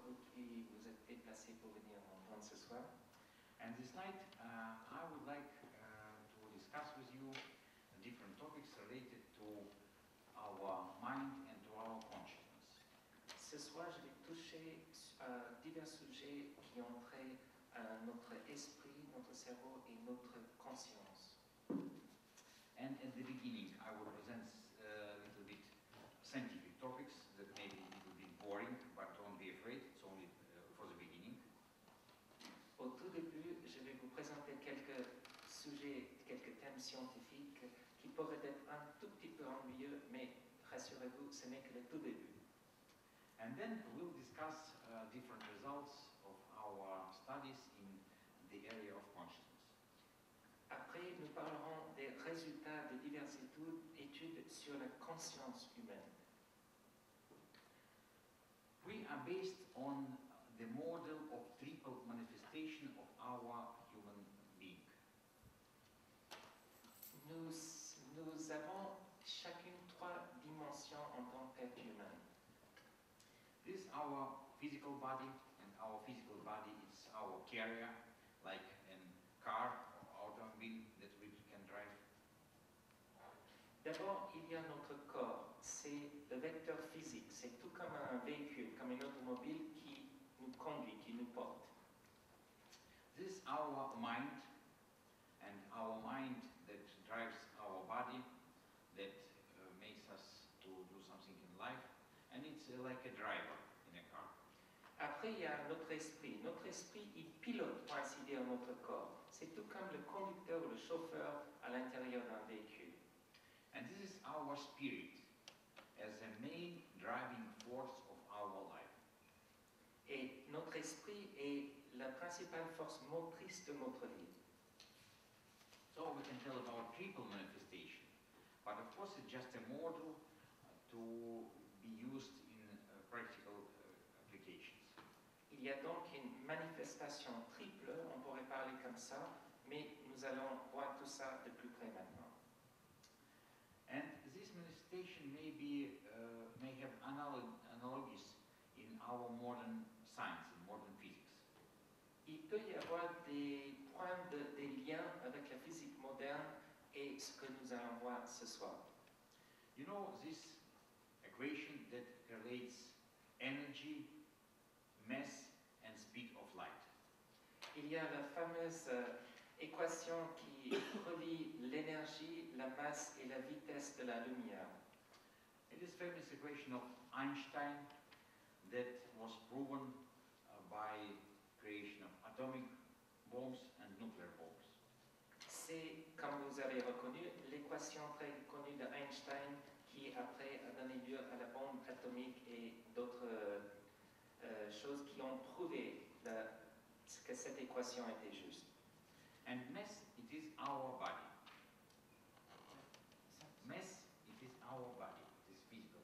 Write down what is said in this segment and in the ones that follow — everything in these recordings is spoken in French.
vous qui vous êtes déplacés pour venir m'entendre ce soir. And this night, I would like to discuss with you different topics related to our mind and to our consciousness. Ce soir, je vais toucher à divers sujets qui ont trait à notre esprit, notre cerveau et notre conscience. And at the beginning, I will present a little bit scientific topics that may be a little bit boring, but don't be afraid, it's only for the beginning. Au tout début, je vais vous présenter quelques sujets, quelques thèmes scientifiques qui pourraient être un tout petit peu ennuyeux, mais rassurez-vous, ce n'est que le tout début. And then we'll discuss different results of our studies in the area of consciousness. Après, nous parlerons des résultats de diverses études sur la conscience humaine. We are based on the model of triple manifestation of our human being. Nous avons chacune trois dimensions en tant qu'être humain. This is our physical body, and our physical body is our carrier, like a car or automobile that we can drive. D'abord, il y a notre corps, c'est le vecteur physique, c'est tout comme un véhicule, comme une automobile qui nous conduit, qui nous porte. This is our mind, and our mind that drives our body, that makes us to do something in life, and it's like a driver in a car. Après, il y a notre esprit. Notre esprit, il pilote, pour ainsi dire, notre corps. C'est tout comme le conducteur ou le chauffeur à l'intérieur d'un véhicule. And this is our spirit as a main driving force of our life. Et notre esprit est la principale force motrice de notre vie. So we can tell about triple manifestation, but of course it's just a model to be used in practical applications. Il y a donc une manifestation triple, on pourrait parler comme ça, mais nous allons voir tout ça de plus près maintenant. And this manifestation may have analogies in our modern science, in modern physics. Il peut y avoir des des liens avec la physique moderne et ce que nous allons voir ce soir. You know this equation that relates energy, mass and speed of light. Il y a la fameuse équation qui relie l'énergie, la masse et la vitesse de la lumière. It is famous equation of Einstein that was proven by creation of atomic bombs and nuclear bombs. C'est, comme vous avez reconnu, l'équation très connue d'Einstein qui après a donné lieu à la bombe atomique et d'autres choses qui ont prouvé que cette équation était juste. And mass, it is our body. Mass, it is our body, it is physical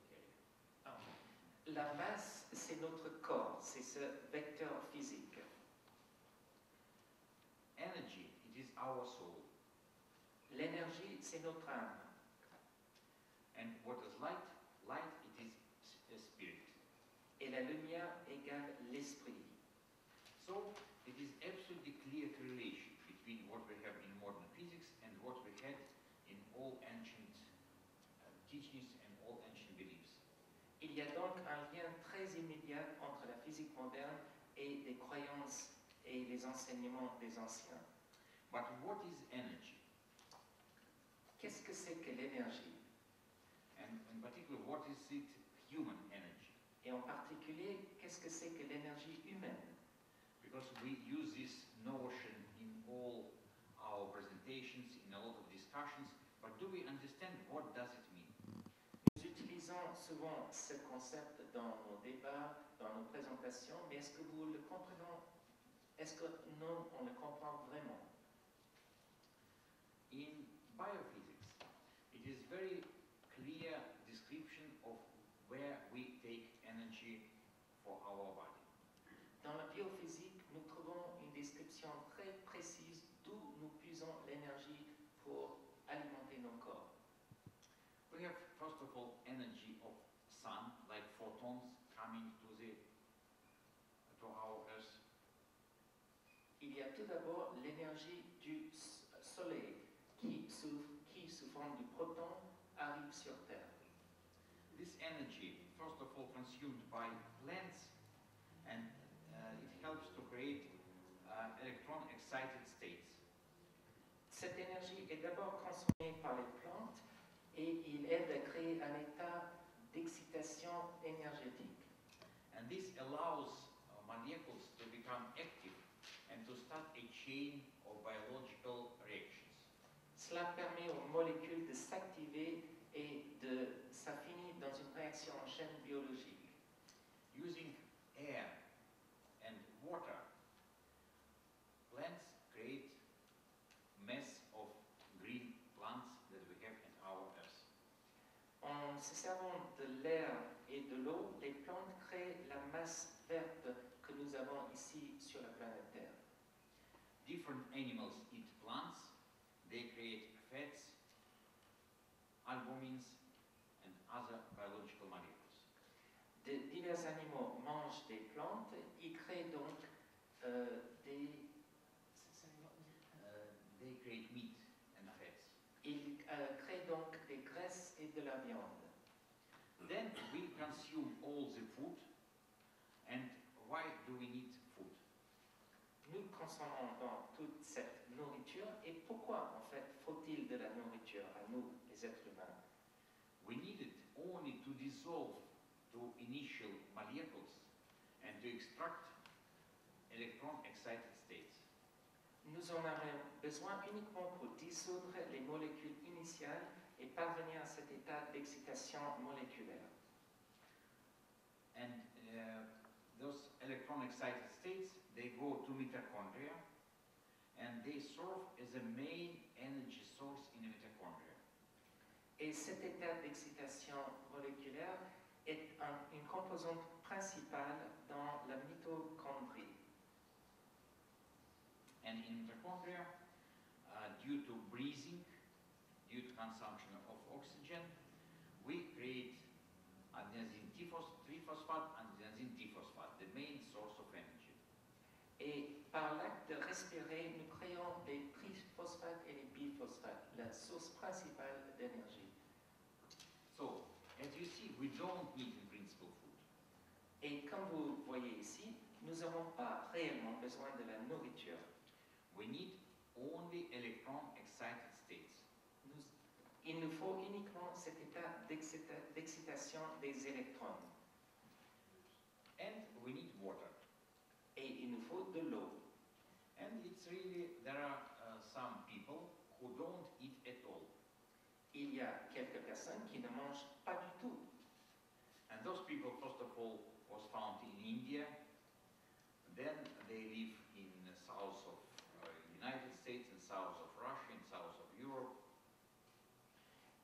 carrier. La masse, c'est notre corps, c'est ce vecteur physique. Energy, it is our soul. L'énergie, c'est notre âme. And what is light? Light, it is a spirit. Et la lumière égale l'esprit. So, it is absolutely clear correlation between what we have in modern physics and what we had in all ancient teachings and all ancient beliefs. Il y a donc un lien très immédiat entre la physique moderne et les croyances et les enseignements des anciens. But what is energy? Qu'est-ce que c'est que l'énergie? And in particular, what is it human energy? Et en particulier, qu'est-ce que c'est que l'énergie humaine? Because we use this notion in all our presentations, in a lot of discussions, but do we understand what does it mean? Nous utilisons souvent ce concept dans nos débats, dans nos présentations, mais est-ce que vous le comprenez? Est-ce que non, on le comprend vraiment? In biophysics, it is very clear description of where we take energy for our body. Dans la biophysique, nous trouvons une description très précise d'où nous puisons l'énergie pour alimenter nos corps. We have, first of all, energy of sun, like photons coming to the Il y a tout d'abord l'énergie du soleil qui, sous forme du proton, arrive sur Terre. This energy, first of all, consumed by plants, and it helps to create electron-excited states. Cette énergie est d'abord consommée par les plantes et il aide à créer un état d'excitation énergétique. And this allows molecules to become active and to start a chain of biological reactions. Cela permet aux molécules de s'activer et ça finit dans une réaction en chaîne biologique. Using air and water, plants create mass of green plants that we have in our earth. En se servant de l'air et de l'eau, les plantes créent la masse verte que nous avons ici sur la planète Terre. Different animals eat plants, they create fats, albumins, and other biological molecules. Divers animaux mangent des plantes, ils créent donc des... They create meat and fats. Ils créent donc des graisses et de la viande. Then we consume all the food, and why do we need food? Nous consommons donc toute cette nourriture et pourquoi en fait faut-il de la nourriture à nous, les êtres humains? We need it only to dissolve to initial molecules and to extract electron-excited states. Nous en avons besoin uniquement pour dissoudre les molécules initiales et parvenir à cet état d'excitation moléculaire. And those electron-excited states, they go to mitochondria, and they serve as a main energy source in the mitochondria. Et cet état d'excitation moléculaire est une composante principale dans la mitochondrie. And in mitochondria, due to breathing, due to consumption of oxygen, we create adenosine triphosphate and adenosine diphosphate, the main source of energy. Et par l'acte de respirer, nous créons les triphosphates et les biphosphates, la source principale d'énergie. So, as you see, we don't need in principle food. Et comme vous voyez ici, nous n'avons pas réellement besoin de la nourriture. We need only electron-excited states. Il nous faut uniquement cet état d'excitation des électrons. And we need water. Et il nous faut de l'eau. And it's really, there are some people who don't eat at all. Il y a quelques personnes qui ne mangent pas du tout. And those people, first of all, was found in India. Then they live in the south of United States, and south of Russia, and south of Europe.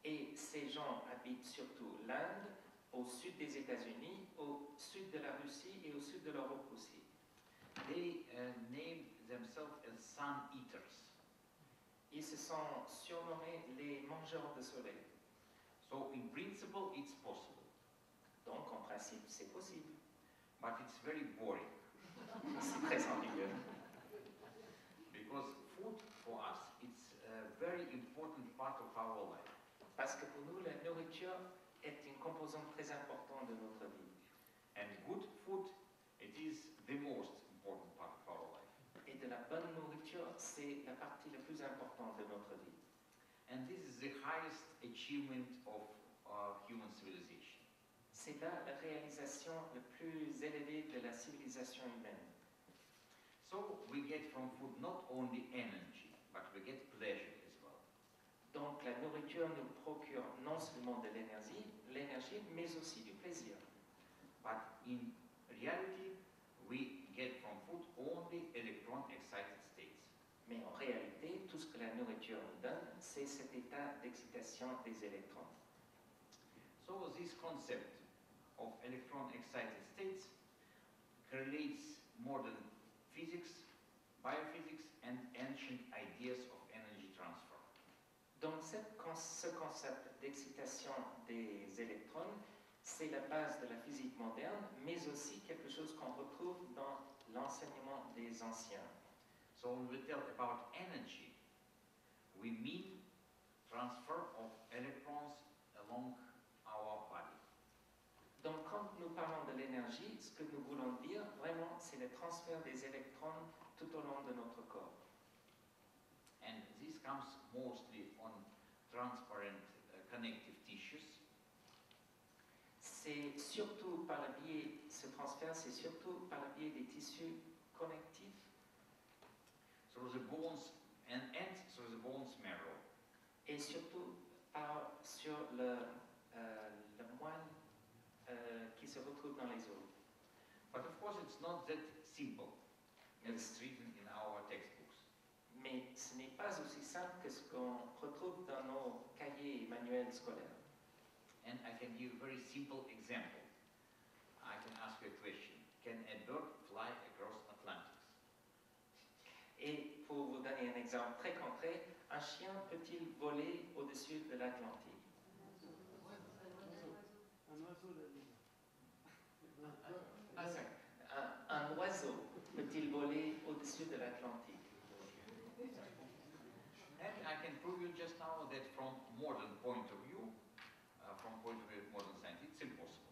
Et ces gens habitent surtout l'Inde, au sud des États-Unis, au sud de la Russie et au sud de l'Europe aussi. They named themselves as sun eaters. Ils se sont surnommés les mangeurs de soleil. So in principle, it's possible, Donc en principe, c'est possible. but it's very boring C'est très ennuyeux. because food for us it's a very important part of our life. Parce que pour nous, la nourriture est une composante très importante de notre vie. And good food, it is the most important part of our life. Et de la bonne nourriture, c'est la partie la plus importante de notre vie. And this is the highest achievement of human civilization. C'est là la réalisation la plus élevée de la civilisation humaine. So we get from food not only energy, but we get pleasure as well. Donc la nourriture nous procure non seulement de l'énergie, mais aussi du plaisir. But in reality, we get from food only electron-excited states. Mais en réalité, tout ce que la nourriture nous donne, c'est cet état d'excitation des électrons. So this concept of electron-excited states correlates modern physics, biophysics, and ancient ideas of energy transfer. Donc ce concept d'excitation des électrons, c'est la base de la physique moderne, mais aussi quelque chose qu'on retrouve dans l'enseignement des anciens. So when we tell about energy, we mean transfer of electrons along our body. Donc quand nous parlons de l'énergie, ce que nous voulons dire vraiment, c'est le transfert des électrons tout au long de notre corps. And this comes mostly on transparent connective tissues. C'est surtout par le biais, ce transfert, c'est surtout par le biais des tissus connectifs Through the bones and through the bone's marrow. et surtout sur le moelle qui se retrouve dans les os. But of course it's not that simple as it's written in our textbooks. Mais ce n'est pas aussi simple que ce qu'on retrouve dans nos cahiers et manuels scolaires. And I can give a very simple example. I can ask you a question. Can a bird fly across Atlantis? Et pour vous donner un exemple très concret, un chien peut-il voler au-dessus de l'Atlantique? Un oiseau peut-il voler au-dessus de l'Atlantique? And I can prove you just now that from modern point of view, from point of view of modern science, it's impossible.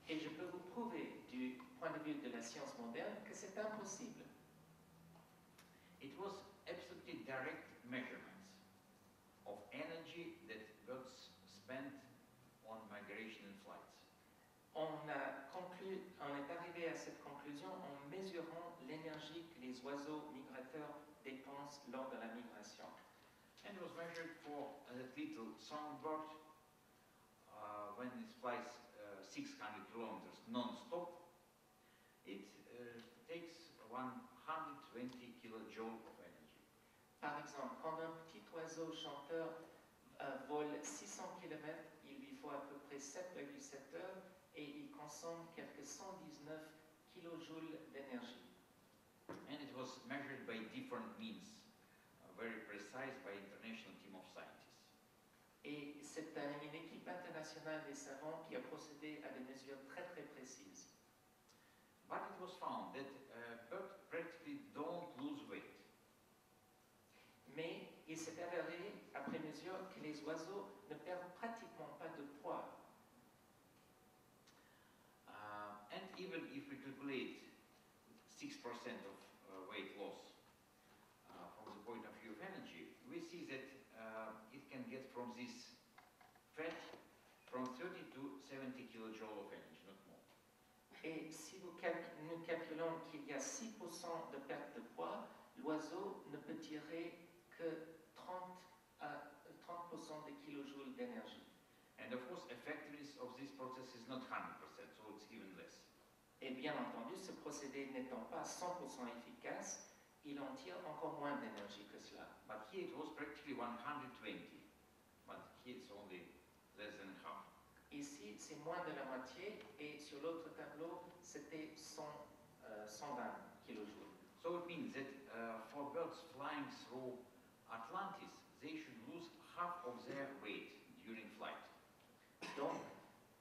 Et je peux vous prouver du point de vue de la science moderne que c'est impossible. It was absolutely direct measurements of energy that birds spent on migration and flights. On est arrivé à cette conclusion en mesurant l'énergie que les oiseaux migrateurs dépensent lors de la migration. And it was measured for a little songbird when it flies 600 kilometers non-stop. It takes 120 kilojoules of energy. Par exemple, quand un petit oiseau chanteur vole 600 km, il lui faut à peu près 7,7 heures et il consomme quelques 119 kilojoules d'énergie. And it was measured by different means, very precise by international team of scientists. Et c'est une équipe internationale des savants qui a procédé à des mesures très très précises. But it was found that birds practically don't lose weight. Mais il s'est avéré, après mesure, que les oiseaux ne perdent pratiquement pas de poids. And even if we calculate 6% of weight loss from the point of view of energy, we see that it can get from this fat from 30 to 70 kilojoule of energy, not more. Et si nous calculons qu'il y a 6% de perte de poids, l'oiseau ne peut tirer que 30% de kilojoules d'énergie. And of course, effectiveness of this process is not 100%, so it's even less. Et bien entendu, ce procédé n'étant pas 100% efficace, il en tire encore moins d'énergie que cela. But here it was practically 120, but here it's only less than half. Ici, c'est moins de la moitié, et sur l'autre tableau, c'était 120 kilojoules. So it means that for birds flying through Atlantis, they should lose half of their weight during flight. Donc,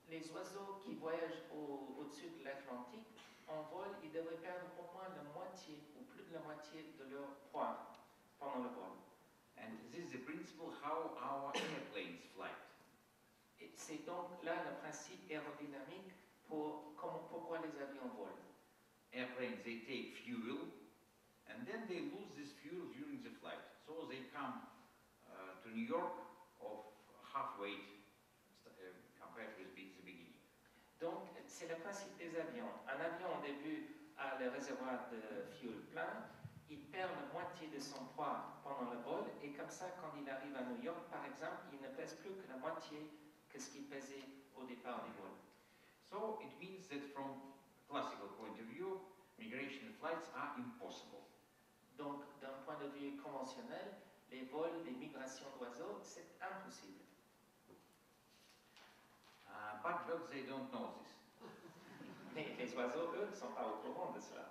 les oiseaux qui voyagent au-dessus de l'Atlantique, en vol, ils devraient perdre au moins la moitié, ou plus de la moitié de leur poids pendant le vol. And this is the principle how our airplanes fly. Et c'est donc là le principe aérodynamique pourquoi les avions volent. Airplanes, they take fuel, and then they lose this fuel during the flight. So they come to New York of half weight compared with the beginning. Donc, c'est le principe des avions. Un avion, au début, a le réservoir de fuel plein, il perd la moitié de son poids pendant le vol, et comme ça, quand il arrive à New York, par exemple, il ne pèse plus que la moitié que ce qu'il pesait au départ du vol. So it means that from classical point of view, migration flights are impossible. Donc, d'un point de vue conventionnel, les vols, les migrations d'oiseaux, c'est impossible. But birds, they don't know this. Mais les oiseaux, eux, ne sont pas au courant de cela.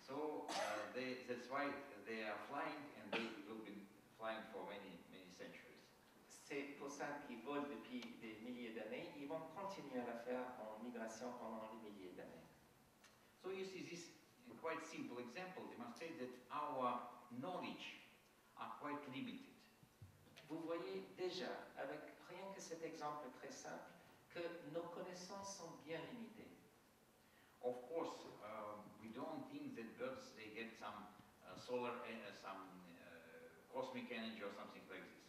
So that's why they are flying, and they will be flying for many, many centuries. C'est pour ça qu'ils volent depuis des milliers d'années. Ils vont continuer à la faire en migration pendant des milliers d'années. So you see this quite simple example demonstrates that our knowledge are quite limited. Vous voyez déjà, avec rien que cet exemple très simple, que nos connaissances sont bien limitées. Of course, we don't think that birds they get some cosmic energy or something like this.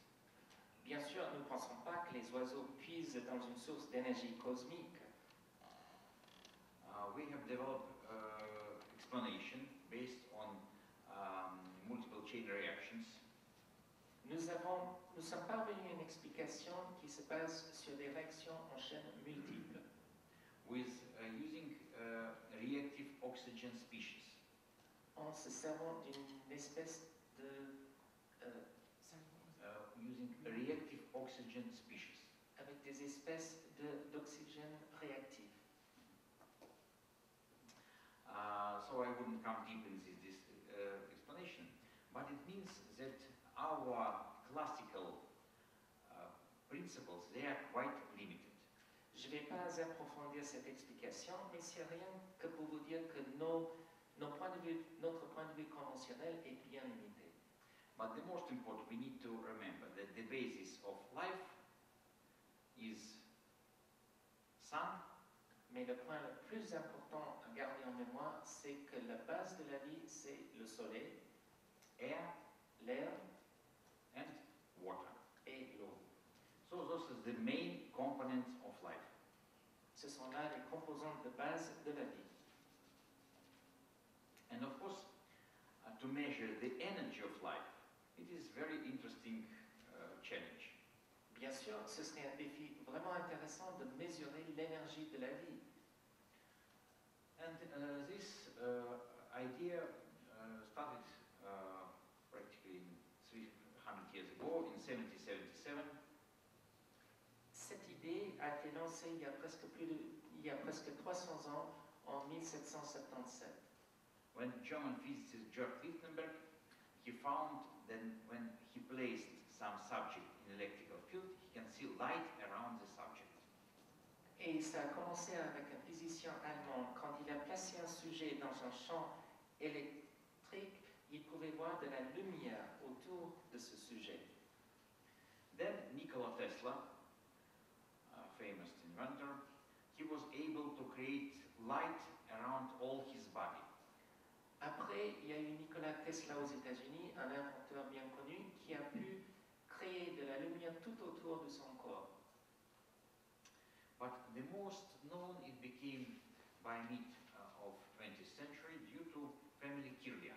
Bien sûr, nous ne pensons pas que les oiseaux puisent dans une source d'énergie cosmique. We have developed explanation based on multiple chain reactions. Nous sommes parvenus à une explication qui se base sur des réactions en chaîne multiples. With using reactive oxygen species. En se servant d'une espèce de... Using reactive oxygen species. Avec des espèces d'oxygène réactif. So I wouldn't come deep in this explanation, but it means that our classical principles, they are quite limited. Je ne vais pas approfondir cette explication, mais c'est rien que pour vous dire que notre point de vue conventionnel est bien limité. But the most important, we need to remember that the basis of life is sun. Mais le point le plus important à garder en mémoire, c'est que la base de la vie, c'est le soleil, Air, l'air and water. et l'eau. So those are the main components of life. Ce sont là les composantes de base de la vie. And of course, to measure the energy of life, it is very interesting challenge. Bien sûr, ce serait un défi vraiment intéressant de mesurer l'énergie de la vie. And this idea started practically 300 years ago, in 1777. Cette idée a été lancée il y a presque 300 ans, en 1777. When German physicist Georg Lichtenberg, he found that when he placed some subject in electrical field, he can see light around the subject. Et ça a commencé avec un physicien allemand. Quand il a placé un sujet dans un champ électrique, il pouvait voir de la lumière autour de ce sujet. Then Nikola Tesla, a famous inventor, he was able to create light around all his body. Après, il y a eu Nikola Tesla aux États-Unis, un inventeur bien connu, qui a pu créer de la lumière tout autour de son corps. But the most known it became by mid of 20th century due to family Kirlian.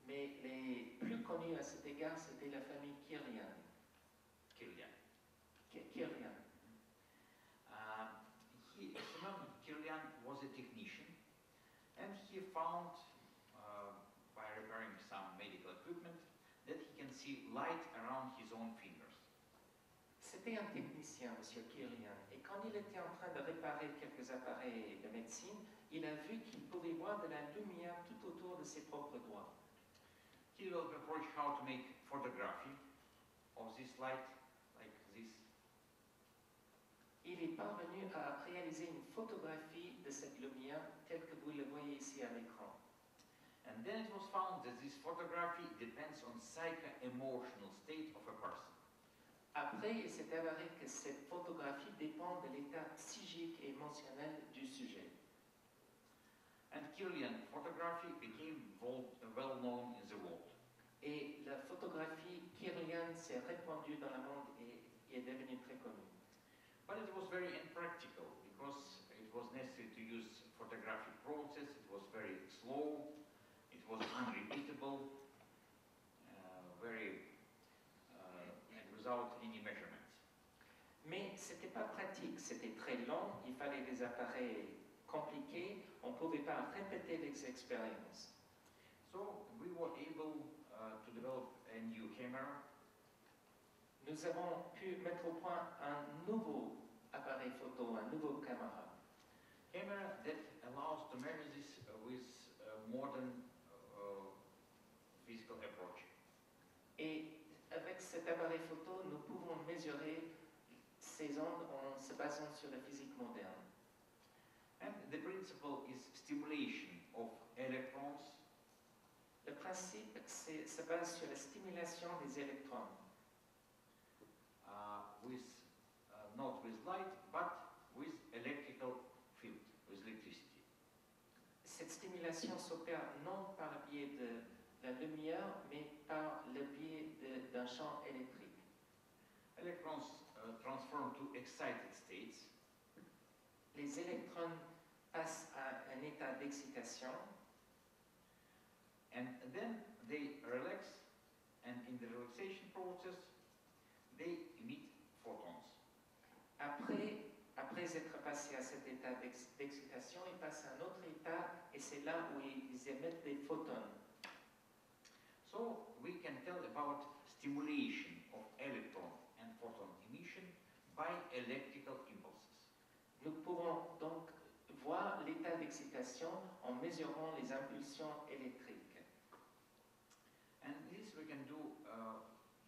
Mais les plus connus à cet égard, c'était la famille Kirlian. Kirlian. Kirlian. Simon Kirlian was a technician, and he found, by repairing some medical equipment, that he can see light around his own fingers. C'était un technicien, M. Kirlian, et quand il était en train de réparer quelques appareils de médecine, il a vu qu'il pouvait voir de la lumière tout autour de ses propres doigts. He developed approach how to make photography of this light, like this. Il est parvenu à réaliser une photographie de cette lumière telle que vous le voyez ici à l'écran. And then it was found that this photography depends on psycho-emotional state of a person. Après, il s'est avéré que cette photographie dépend de l'état psychique et émotionnel du sujet. And Kirlian photography became well known in the world. Et la photographie Kirlian s'est répandue dans le monde et est devenue très connue. But it was very impractical because it was necessary to use photographic process, it was very slow, it was unrepeatable, and without any measurements. Mais c'était pas pratique, c'était très long, il fallait des appareils compliqués, on ne pouvait pas répéter les expériences. So we were able to develop a new camera. Nous avons pu mettre au point un nouveau appareil photo, un nouveau caméra. Camera that allows to measure this with modern physical approach. Et avec cet appareil photo, nous pouvons mesurer ces ondes en se basant sur la physique moderne. And the principle is stimulation of electrons Le principe se base sur la stimulation des électrons, not with light, but with electrical field, with electricity. Cette stimulation s'opère non par le biais de la lumière, mais par le biais d'un champ électrique. Electrons transform to excited states, Les électrons passent à un état d'excitation and then they relax, and in the relaxation process, they emit photons. Après être passés à cet état d'excitation, ils passent à un autre état et c'est là où ils émettent des photons. So we can tell about stimulation of electron and photon emission by electrical impulses. Nous pouvons donc voir l'état d'excitation en mesurant les impulsions électriques. And this we can do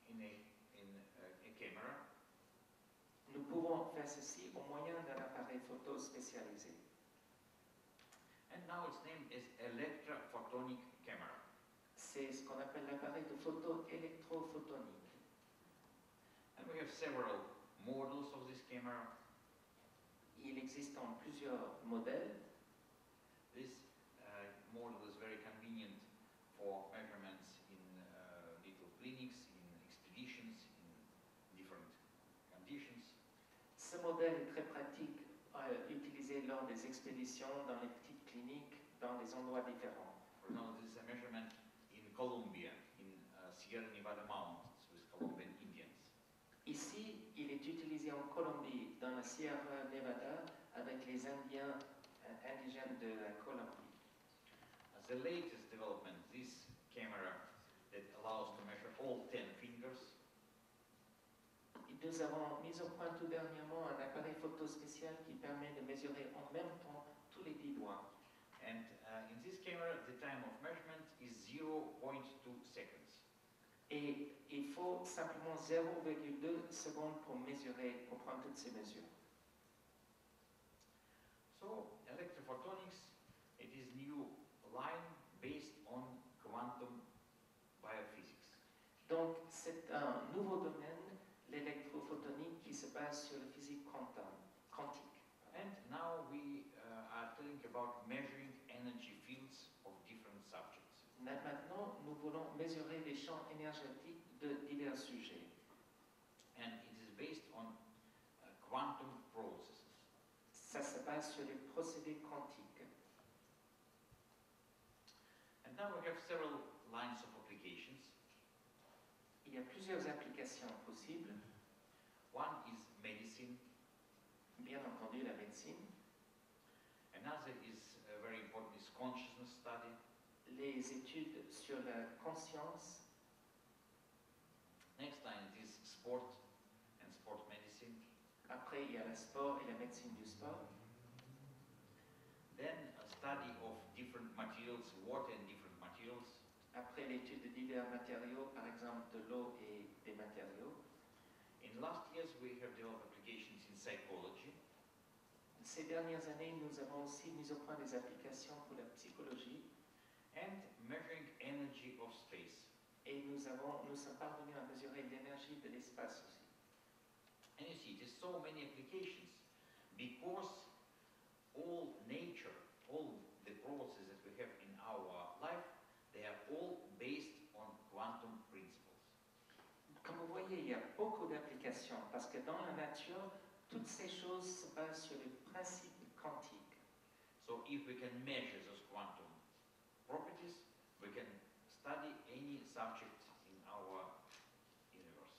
in a camera. Nous pouvons faire ceci au moyen d'un appareil photo spécialisé. And now it's named as electrophotonic camera. C'est ce qu'on appelle l'appareil de photo électrophotonique. And we have several models of this camera. Il existe en plusieurs modèles. This model is very convenient for measurements in little clinics, in expeditions, in different conditions. Ce modèle est très pratique utilisé lors des expéditions, dans les petites cliniques, dans des endroits différents. For example, this is a measurement in Colombia, in Sierra Nevada mountains with Colombian Indians. Ici, il est utilisé en Colombie, dans la Sierra Nevada, avec les Indiens indigènes de la Colombie. As the latest development, this camera that allows to measure all 10 fingers. Nous avons mis au point tout dernièrement un appareil photo spécial qui permet de mesurer en même temps tous les 10 doigts. And in this camera, the time of measurement is 0.2 seconds. Et il faut simplement 0,2 secondes pour mesurer, pour prendre toutes ces mesures. So, electrophotonics, it is new line based on quantum biophysics. Donc, c'est un nouveau domaine, l'électrophotonique, qui se base sur la physique quantique. And now we are telling about measuring energy fields of different subjects. Maintenant, nous voulons mesurer les champs énergétiques de divers sujets. And it is based on quantum processes. Ça se base sur les procédés quantiques. And now we have several lines of applications. Il y a plusieurs applications possibles. One is medicine. Bien entendu, la médecine. Another is very important is consciousness study. Les études sur la conscience. Next line is sport and sport medicine. Après, il y a le sport et la médecine du sport. Then a study of different materials, water and different materials. Après, l'étude de divers matériaux, par exemple de l'eau et des matériaux. In last years, we have developed applications in psychology. Ces dernières années, nous avons aussi mis au point des applications pour la psychologie. And measuring energy of space. Et nous sommes parvenus à mesurer l'énergie de l'espace aussi. And you see, there's so many applications because all nature, all the processes that we have in our life, they are all based on quantum principles. Comme vous voyez, il y a beaucoup d'applications parce que dans la nature, toutes ces choses se basent sur les principes quantiques. So if we can measure those quantum properties, we can study any subject in our universe.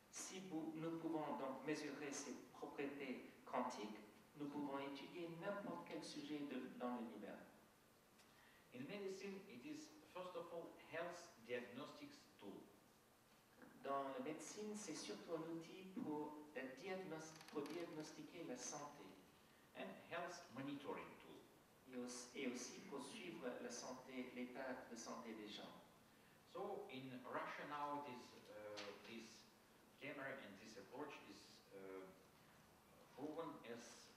Si nous pouvons donc mesurer ces propriétés quantiques, nous pouvons étudier n'importe quel sujet dans l'univers. In medicine, it is first of all health diagnostics tool. Dans la médecine, c'est surtout un outil pour diagnostiquer la santé. And health monitoring tool. Et aussi pour suivre la santé, l'état de santé des gens. So in Russia now, it is this camera and this approach is proven as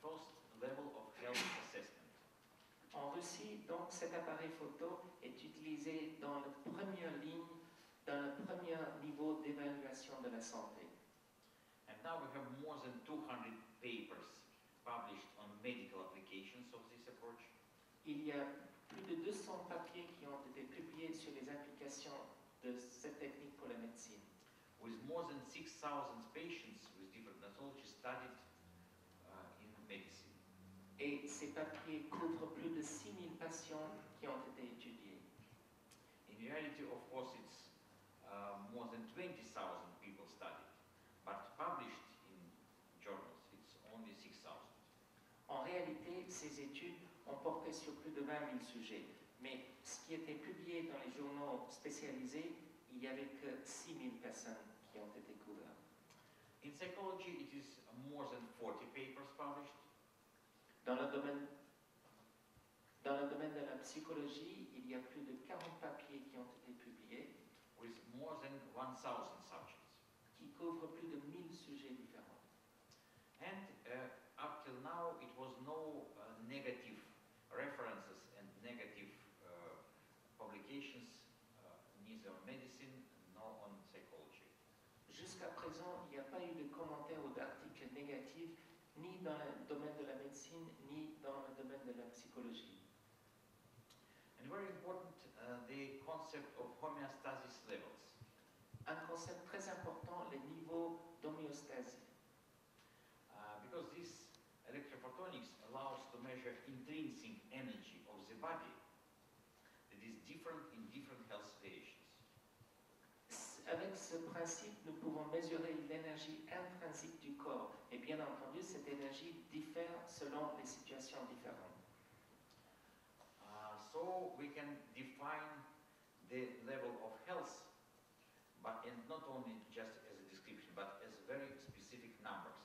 first level of health assessment. En Russie, donc, cet appareil photo est utilisé utilisé dans la première ligne, dans le premier niveau d'évaluation de la santé. And now we have more than 200 papers published on medical applications of this approach. Il y a plus de 200 papiers qui ont été publiés sur les applications de cette technique pour la médecine. With more than 6,000 patients with different pathologies studied in medicine. Et ces papiers couvrent plus de 6000 patients qui ont été étudiés. In reality, of course, it's more than 20,000 people studied, but published in journals, it's only 6,000. En réalité, ces études ont porté sur plus de 20 000 sujets, mais ce qui était publié dans les journaux spécialisés, il n'y avait que 6 000 personnes qui ont été couvertes. In psychology, it is more than 40 papers published. Dans le domaine de la psychologie, il y a plus de 40 papiers qui ont été publiés, With more than 1,000 subjects. qui couvrent plus de 1000 sujets différents. And up till now, it was no negative references and negative publications, neither on medicine nor on psychology. Jusqu'à présent, il n'y a pas eu de commentaires ou d'articles négatifs, ni dans le domaine de la médecine, ni dans le domaine de la psychologie. And very important, the concept of homeostasis levels. Un concept très important, les niveaux d'homéostasie. Because this electrophotonics allows to measure intrinsic energy of the body that is different in different health situations. Avec ce principe, nous pouvons mesurer l'énergie intrinsique du corps. Et bien entendu, cette énergie diffère selon les situations différentes. So we can define the level of health, and not only just as a description, but as very specific numbers.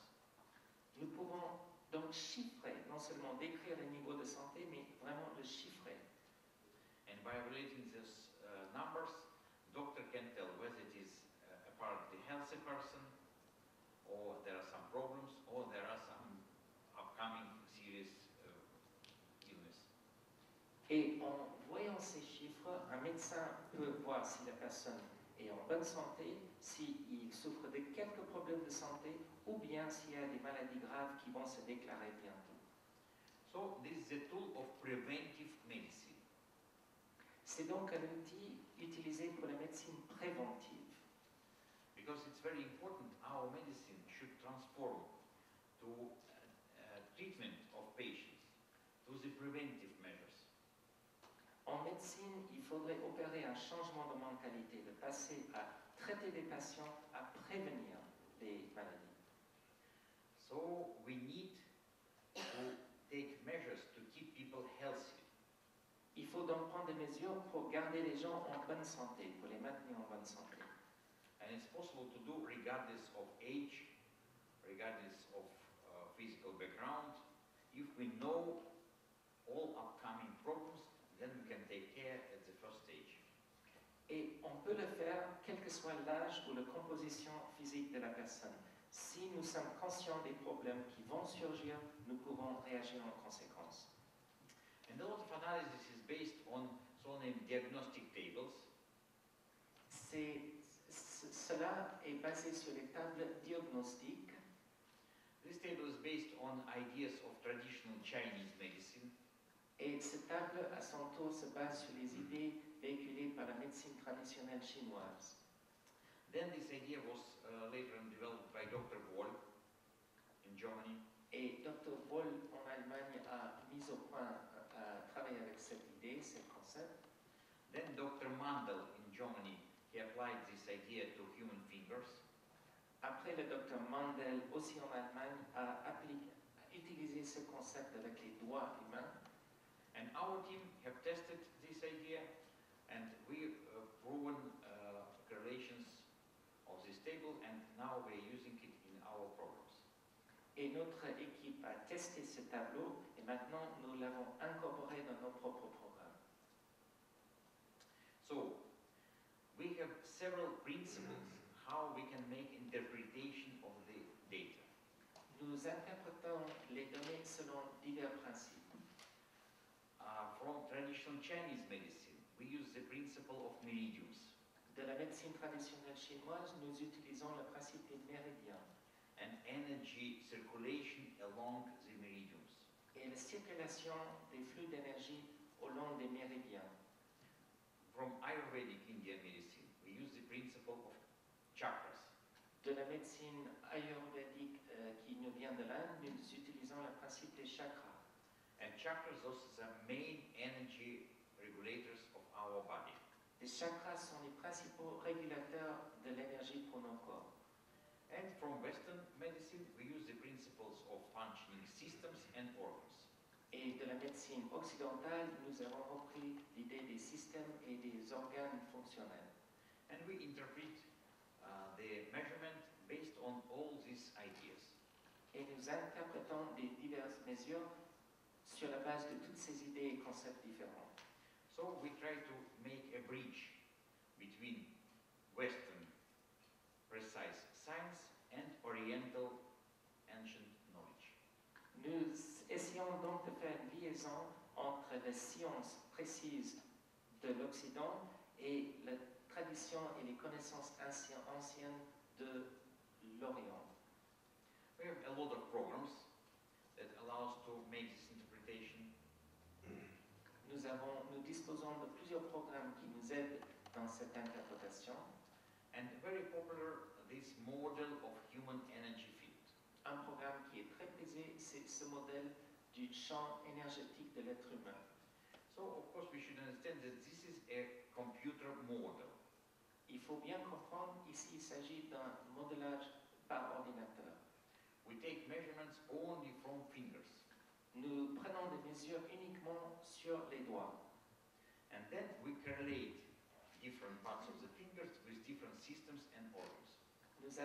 Nous pouvons donc chiffrer, non seulement décrire les niveaux de santé, mais vraiment le chiffrer. And by relating these numbers, doctor can tell whether it is apparently healthy person, or there are some problems, or there are some upcoming serious illness. Et en voyant ces chiffres, un médecin peut voir si la personne est en bonne santé, s'il souffre de quelques problèmes de santé, ou bien s'il y a des maladies graves qui vont se déclarer bientôt. So this is a tool of preventive medicine. C'est donc un outil utilisé pour la médecine préventive. Because it's very important, our medicine should transform to treatment of patients, to the preventive measures. En médecine, il faudrait opérer un changement de mentalité, de passer à traiter des patients, à prévenir les maladies. So we need to take measures to keep people healthy. Il faut donc prendre des mesures pour garder les gens en bonne santé, pour les maintenir en bonne santé. And it's possible to do regardless of age, regardless of physical background. If we know all upcoming problems, then we can take care at the first stage. Et on peut le faire quel que soit l'âge ou la composition physique de la personne. Si nous sommes conscients des problèmes qui vont surgir, nous pouvons réagir en conséquence. And a lot of analysis is based on so-named diagnostic tables. Cela est basé sur les tables diagnostiques. This table is based on ideas of traditional Chinese medicine. Et cette table, à son tour, se base sur les idées véhiculées par la médecine traditionnelle chinoise. Then this idea was later on developed by Dr. Boll in Germany. Et Dr. Boll en Allemagne a mis au point, a travaillé avec cette idée, ce concept. Then Dr. Mandel in Germany, he applied this idea to human fingers. Après, le Dr. Mandel, aussi en Allemagne, a utilisé ce concept avec les doigts humains. And our team have tested this idea, and we proven correlations of this table, and now we're using it in our programs. Et notre équipe a testé ce tableau, et maintenant nous l'avons incorporé dans nos propres programmes. So, we have several principles how we can make interpretation of the data. Nous interprétons les données selon divers principes. From traditional Chinese medicine, we use the principle of meridians. De la médecine traditionnelle chinoise, nous utilisons le principe des méridiens And energy circulation along the meridians. et la circulation des flux d'énergie au long des méridiens. From Ayurvedic Indian medicine, we use the principle of chakras. De la médecine ayurvédique qui nous vient de l'Inde, nous utilisons le principe des chakras. And chakras, those are the main energy regulators of our body. Les chakras sont les principaux régulateurs de l'énergie pour nos corps. And from Western medicine, we use the principles of functioning systems and organs. Et de la médecine occidentale, nous avons repris l'idée des systèmes et des organes fonctionnels. And we interpret the measurement based on all these ideas. Et nous interprétons des diverses mesures sur la base de toutes ces idées et concepts différents. So we try to make a bridge between Western precise science and Oriental ancient knowledge. Nous essayons donc de faire une liaison entre la science précise de l'Occident et la tradition et les connaissances anciennes de l'Orient. We have a lot of programs that allow us to make this interpretation. Nous disposons de plusieurs programmes qui nous aident dans cette interprétation. And very popular, this model of human energy field. Un programme qui est très prisé, c'est ce modèle du champ énergétique de l'être humain. So, of course, we should understand that this is a computer model. Il faut bien comprendre, ici il s'agit d'un modélage par ordinateur. We take measurements only from fingers. Nous prenons des mesures uniquement sur les doigts. And then we correlate different parts of the fingers with different systems and organs. Nous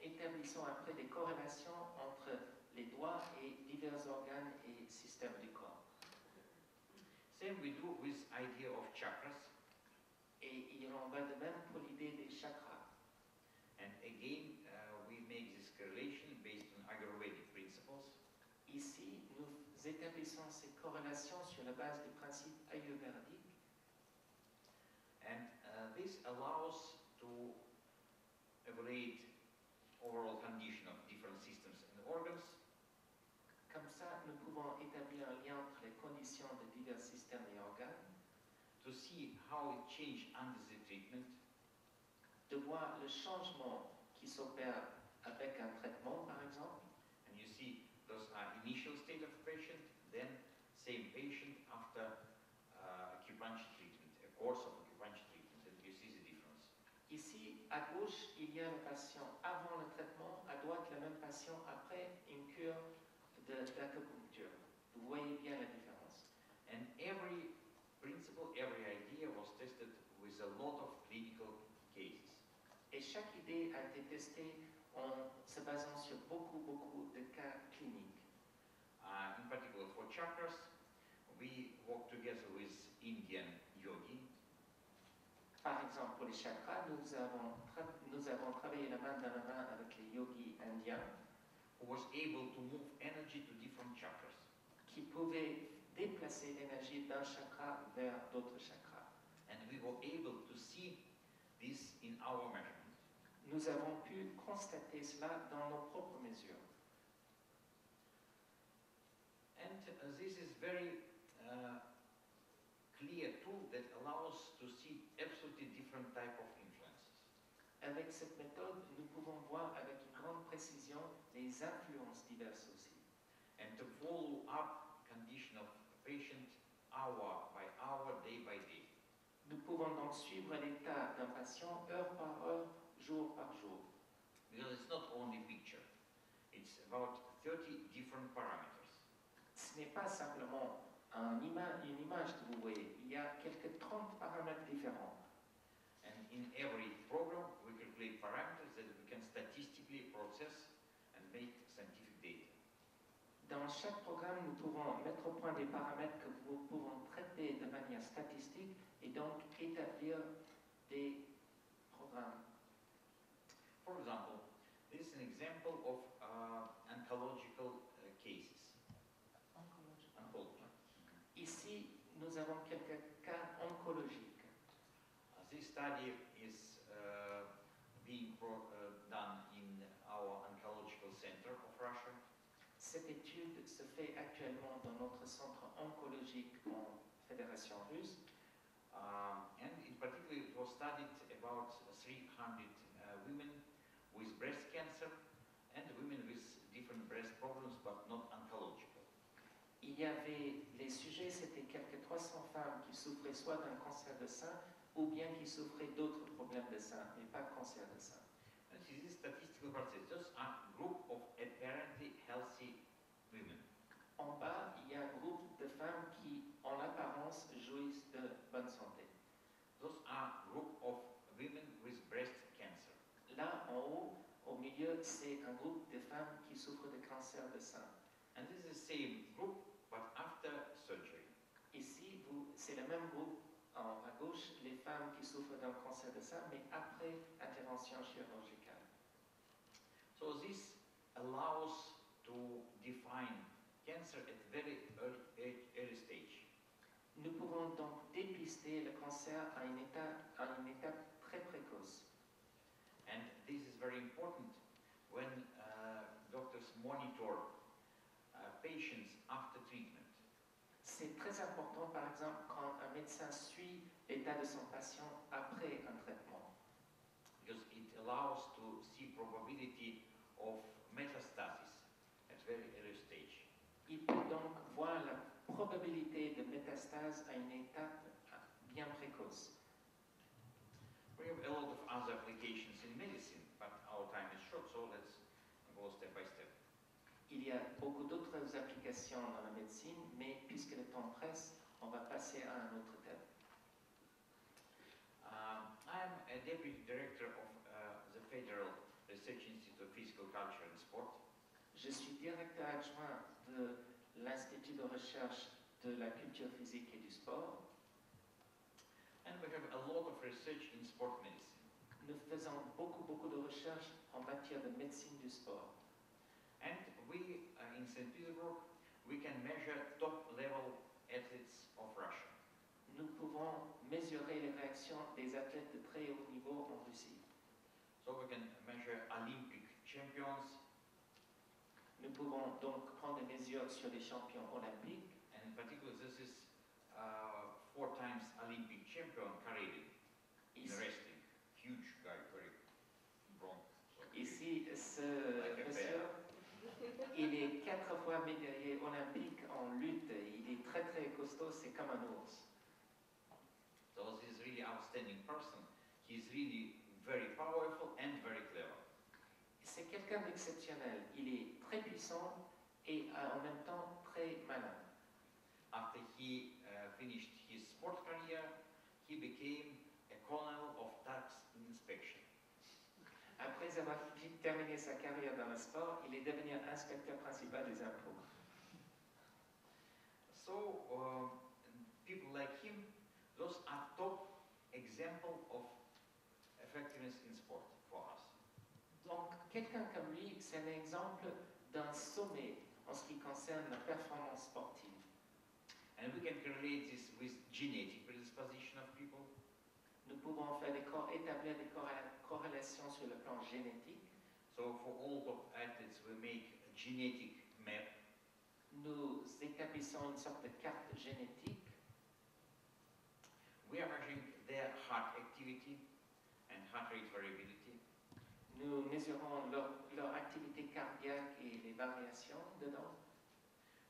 établissons après des corrélations entre les doigts et divers organes et systèmes du corps. Same we do with idea of chakras. Et il en va de même pour l'idée des chakras. And again, we make this correlation based on Ayurvedic principles. Ici, nous établissons ces corrélations sur la base des principes ayurvédiques. And this allows to evaluate overall condition of different systems and organs. Comme ça, nous pouvons établir un lien entre les conditions de divers systèmes et organes, To see how it changed under the treatment, de voir le changement qui s'opère avec un traitement, par exemple. and you see those are initial state of patient, then same patient after acupuncture treatment, a course of acupuncture treatment, and you see the difference. Ici, à gauche, il y a le patient avant le traitement, à droite, le même patient après une cure d'acupuncture. Vous voyez bien la différence. And every principle, every idea was tested with a lot of clinical cases. Et chaque idée a été testée en se basant sur beaucoup de cas cliniques. In particular for chakras, we work together with Indian yogi. Par exemple, pour les chakras, nous avons travaillé la main dans la main avec les yogis indiens Who was able to move energy to different chakras. qui pouvaient déplacer l'énergie d'un chakra vers d'autres chakras. And we were able to see this in our measurement. Nous avons pu constater cela dans nos propres mesures. And this is very clear tool that allows to see absolutely different type of influences. Avec cette méthode, nous pouvons voir avec une grande précision les influences diverses aussi. And to follow up condition of patient hour by hour, day by day. Nous pouvons donc suivre l'état d'un patient heure par heure, jour par jour. Because it's not only picture. It's about 30 different parameters. Ce n'est pas simplement une image que vous voyez. Il y a quelques 30 paramètres différents. And in every program, we calculate parameters that we can statistically process and make scientific data. Dans chaque programme, nous pouvons mettre au point des paramètres que nous pouvons traiter de manière statistique et donc établir des programmes. For example, this is an example of oncological cases. Oncology. Ici, nous avons quelques cas oncologiques. study is being done in our oncological center of Russia. Cette étude se fait actuellement dans notre centre oncologique en Fédération russe. And in particular, it was studied about 300 women with breast cancer and women with different breast problems, but not oncological. Il y avait, les sujets, c'était quelques 300 femmes qui souffraient soit d'un cancer de sein ou bien qui souffraient d'autres problèmes de sein, mais pas cancer de sein. And this is statistical process. Those are group of apparently healthy women. En bas, il y a un groupe de femmes qui, en apparence, jouissent de bonne santé. Those are group of women with breast cancer. Là, en haut, au milieu, c'est un groupe de femmes qui souffrent de cancer de sein. And this is the same group, but after surgery. Ici, c'est le même groupe à gauche, les femmes qui souffrent d'un cancer de sein, mais après intervention chirurgicale. So this allows to define cancer at very early stage. Nous pouvons donc dépister le cancer à une étape très précoce. And this is very important when doctors monitor patients after treatment. C'est très important, par exemple, quand un médecin suit l'état de son patient après un traitement. Because it allows to see probability of metastasis at very early stage. Il peut donc voir la probabilité de métastase à une étape bien précoce. We have a lot of other applications in medicine, but our time is short, so let's go step by step. Il y a beaucoup d'autres applications dans la médecine, mais puisque le temps presse, on va passer à un autre thème. I'm a deputy director of the Federal Research Institute of Physical Culture and Sport. Je suis directeur adjoint de l'Institut de recherche de la culture physique et du sport. And we have a lot of research in sport medicine. Nous faisons beaucoup de recherches en matière de médecine du sport. And we, in St. Petersburg, we can measure top-level athletes of Russia. Nous pouvons mesurer les réactions des athlètes de très haut niveau en Russie. So we can measure Olympic champions. Nous pouvons donc prendre des mesures sur les champions olympiques. And in particular, this is 4 times Olympic champion Karenin in wrestling. Huge guy, very strong. So Ici, ce like a monsieur, bear. il est 4 fois médaillé olympique en lutte. Il est très costaud, c'est comme un ours. So this is really outstanding person. He's really very powerful and very clever. C'est quelqu'un d'exceptionnel. Il est très puissant et en même temps très malin. After he finished his sport career, he became a colonel of tax inspection. Après avoir terminé sa carrière dans le sport, il est devenu inspecteur principal des impôts. So people like him, those are top example of effectiveness in sport for us. Donc, quelqu'un comme lui, c'est un exemple d'un sommet en ce qui concerne la performance sportive. And we can correlate this with genetic predisposition of people. Nous pouvons établir des corrélations sur le plan génétique. So for all top athletes, we make a genetic map. Nous établissons une sorte de carte génétique. We are measuring their heart activity and heart rate variability. Nous mesurons leur activité cardiaque et les variations dedans.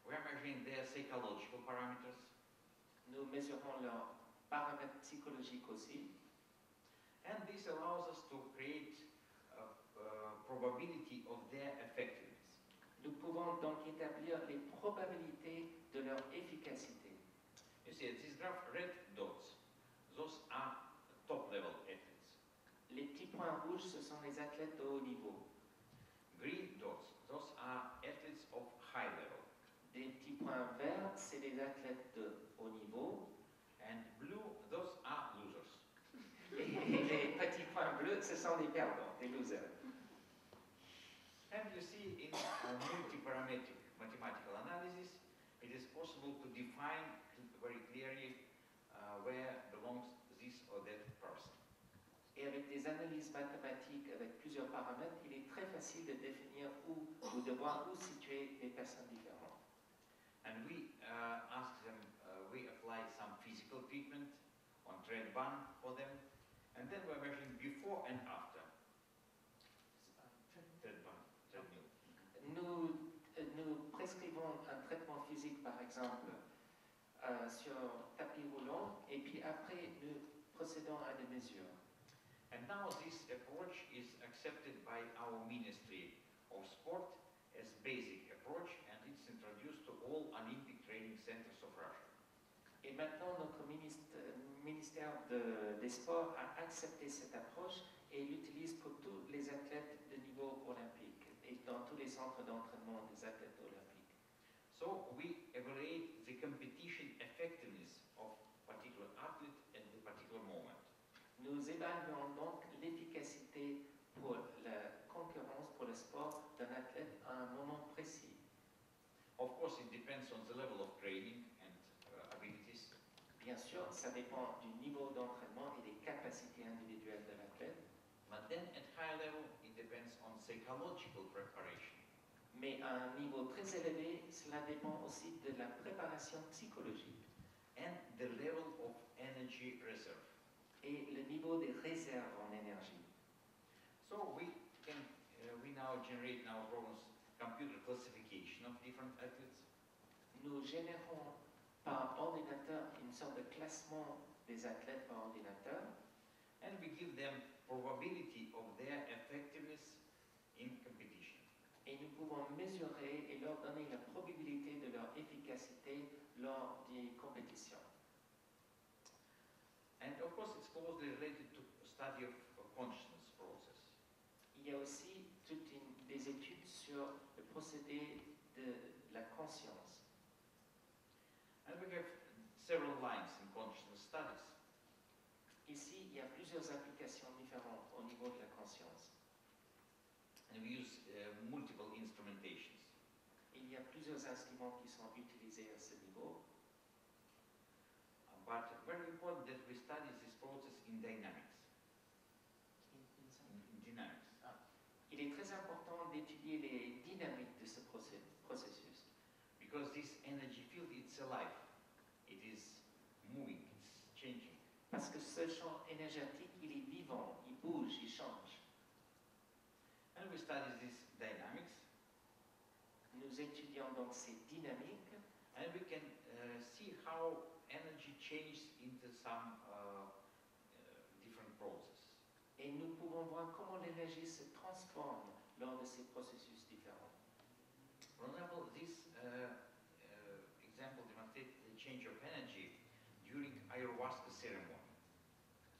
We are measuring their psychological parameters. Nous mesurons leurs paramètres psychologiques aussi. And this allows us to create a probability of their effectiveness. Nous pouvons donc établir les probabilités de leur efficacité. You see, this graph, red dots, those are top-level athletes. Les petits points rouges, ce sont les athlètes de haut niveau. Green dots, those are athletes of high level. Des petits points verts, c'est les athlètes de haut niveau. And blue, those are losers. Et les petits points bleus, ce sont des perdants, des losers. And you see, in multi-parametric mathematical analysis, it is possible to define very clearly where belongs this or that person. analyses mathématiques avec plusieurs paramètres, il est très facile de définir ou de voir où situer les personnes différentes. And we ask them, we apply some physical treatment on tread band for them, and then we're measuring before and after. Tread band, treadmill. Nous prescrivons un traitement physique, par exemple, sur tapis roulant, et puis après, nous procédons à des mesures. And now this approach is accepted by our Ministry of Sport as basic approach, and it's introduced to all Olympic training centers of Russia. Et maintenant, notre ministère des Sports a accepté cette approche et l'utilise pour tous les athlètes de niveau olympique et dans tous les centres d'entraînement des athlètes olympiques. So we evaluate the competition effectiveness of particular athlete at the particular moment. Nous évaluons donc l'efficacité pour la concurrence, pour le sport d'un athlète à un moment précis. Of course, it depends on the level of training and abilities. Bien sûr, ça dépend du niveau d'entraînement et des capacités individuelles de l'athlète. But then at high level, it depends on psychological preparation. Mais à un niveau très élevé, cela dépend aussi de la préparation psychologique And the level of energy reserve. et le niveau des réserves en énergie. So we now generate in our programs computer classification of different athletes. Nous générons par ordinateur une sorte de classement des athlètes par ordinateur And we give them probability of their effectiveness in competition. et nous pouvons mesurer et leur donner la probabilité de leur efficacité lors des compétitions. And of course, it's closely related to study of consciousness process. Il y a aussi des études sur le procédé de la conscience. And we have several lines in consciousness studies. Ici, il y a plusieurs applications différentes au niveau de la conscience. And we use multiple instrumentations. Il y a plusieurs instruments qui sont utilisés à ce niveau. But very important that we study this process in dynamics. In dynamics. Il est très important d'étudier les dynamiques de ce processus. Because this energy field, it's alive. It is moving, it's changing. Parce que ce champ énergétique, il est vivant, il bouge, il change. And we study this dynamics. Nous étudions donc ces dynamiques And we can see how energy changes into some different process. et nous pouvons voir comment l'énergie se transforme lors de ces processus différents. For example, this example demonstrates the change of energy during ayahuasca ceremony.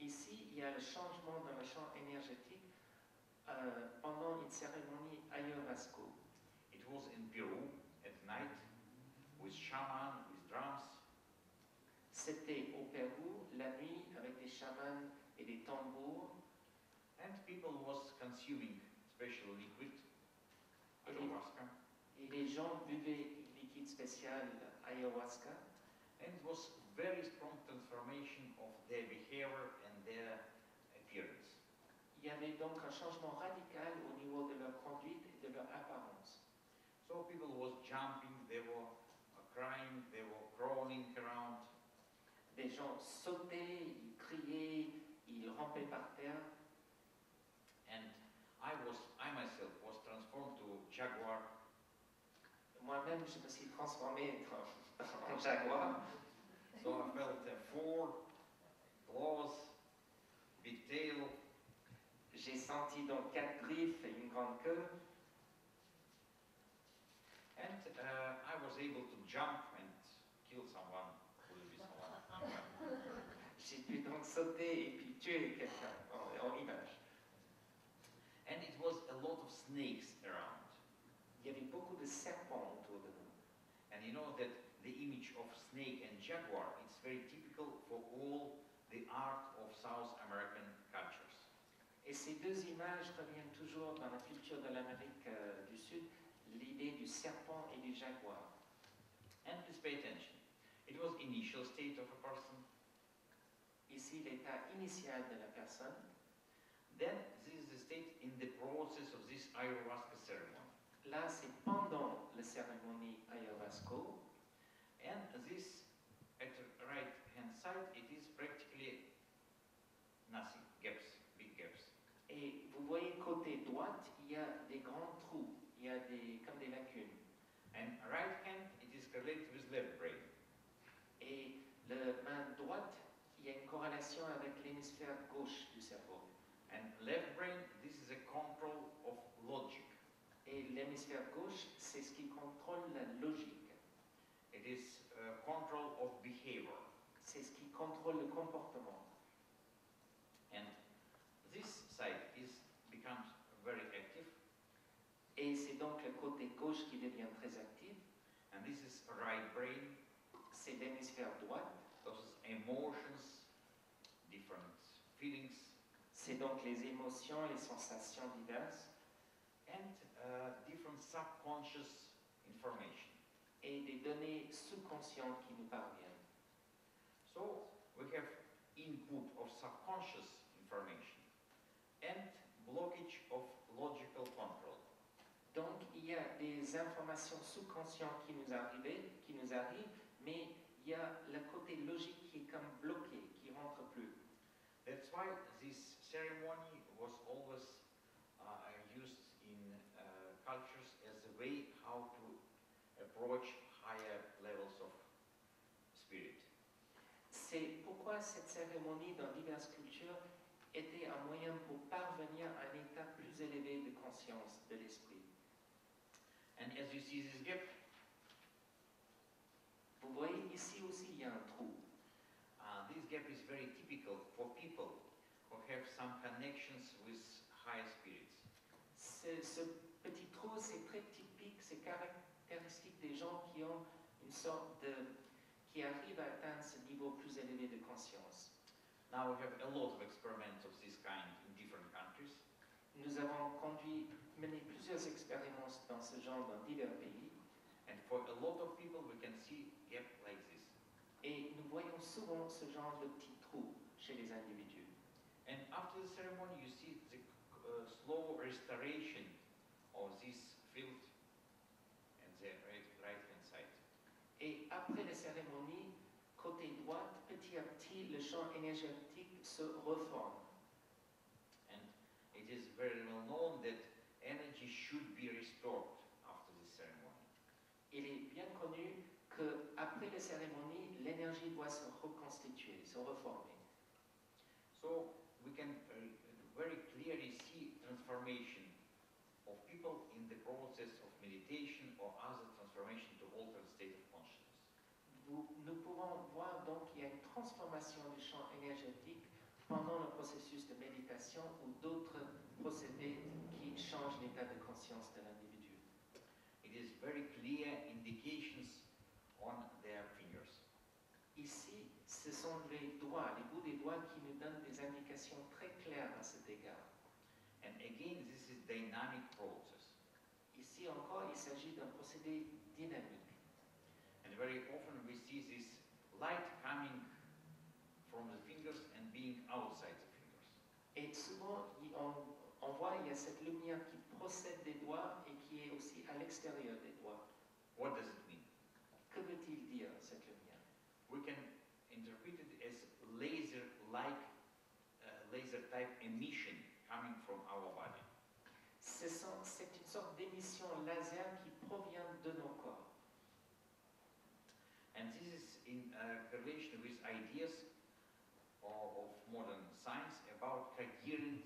Ici, il y a le changement dans le champ énergétique pendant une cérémonie ayahuasca. It was in Peru at night with shaman, with drums. C'était au Pérou, la nuit, avec des chamans et des tambours. And people was consuming special liquid, ayahuasca. Et les gens buvaient une liquide spécial ayahuasca. And it was very strong transformation of their behavior and their appearance. Il y avait donc un changement radical au niveau de leur conduite et de leur apparence. So people was jumping, they were crying, they were crawling around. Des gens sautaient, ils criaient, ils rampaient par terre. And I myself was transformed to jaguar. Moi-même, je me suis transformé en jaguar. So I felt 4 claws, big tail. J'ai senti donc 4 griffes et une grande queue. And I was able to jump and kill someone, maybe someone. J'ai pu donc sauter et puis tuer quelqu'un en image. And it was a lot of snakes around. Il y avait beaucoup de serpents autour de nous. And you know that the image of snake and jaguar, it's very typical for all the art of South American cultures. Et ces deux images reviennent toujours dans la culture de l'Amérique du Sud, l'idée du serpent et du jaguar. And please pay attention. It was initial state of a person. Ici, l'état initial de la personne. then this is the state in the process of this ayahuasca ceremony. Là, c'est pendant la cérémonie ayahuasca. And this, at the right hand side, it is practically nothing, gaps, big gaps. Et vous voyez côté droite, il y a des grands trous, il y a comme des lacunes. And right hand, it is correlated with left brain. Et la main droite, il y a une corrélation avec l'hémisphère gauche du cerveau. And left brain, this is a control of logic. Et l'hémisphère gauche, c'est ce qui contrôle la logique. It is control of behavior. C'est ce qui contrôle le comportement. And this side becomes very active. Et c'est donc le côté gauche qui devient très actif. And this is right brain. C'est l'hémisphère droit. Those emotions, different feelings. C'est donc les émotions, les sensations diverses. And different subconscious information. Et des données sous-conscientes qui nous parviennent. So we have input of subconscious information and blockage of logical control. Donc il y a des informations sous-conscientes qui nous arrivent, mais il y a le côté logique qui est comme bloqué, qui rentre plus. That's why this ceremony was always used in cultures as a way how to approach higher levels of spirit. C'est pourquoi cette cérémonie dans diverses cultures était un moyen pour parvenir à un état plus élevé de conscience de l'esprit. And as you see this gap, vous voyez ici aussi il y a un trou. This gap is very typical for people who have some connections with higher spirits. Ce petit trou, c'est très typique, c'est caractéristique des gens qui ont une sorte qui arrivent à atteindre ce niveau plus élevé de conscience. Now we have a lot of experiments of this kind in different countries. Nous avons mené plusieurs expériences dans ce genre dans divers pays. And for a lot of people we can see gap like this. Et nous voyons souvent ce genre de petits trous chez les individus. And after the ceremony you see the slow restoration of this field and the right hand side. Et après la cérémonie, côté droit, petit à petit, le champ énergétique se reforme. And it is very well known that energy should be restored after this ceremony. Il est bien connu qu'après la cérémonie, l'énergie doit se reconstituer, se reformer. So we can very clearly see transformation of people in the process of meditation or other transformation to alter the state of consciousness. Nous pouvons voir donc qu'il y a une transformation du champ énergétique pendant le processus de méditation ou d'autres procédés qui changent l'état de conscience de l'individu. It is very clear indications on their fingers. Ici, ce sont les doigts, les bouts des doigts qui nous donnent des indications très claires à cet égard. And again, this is dynamic process. Ici encore, il s'agit d'un procédé dynamique. And very often we see this light coming from the fingers and being outside the fingers. Et souvent, on voit il y a cette lumière qui procède des doigts et qui est aussi à l'extérieur des doigts. What does it mean? Que veut-il dire, cette lumière? We can interpret it as laser-like, laser-type emission coming from our body. C'est une sorte d'émission laser qui provient de nos corps. And this is in correlation with ideas of modern science about coherent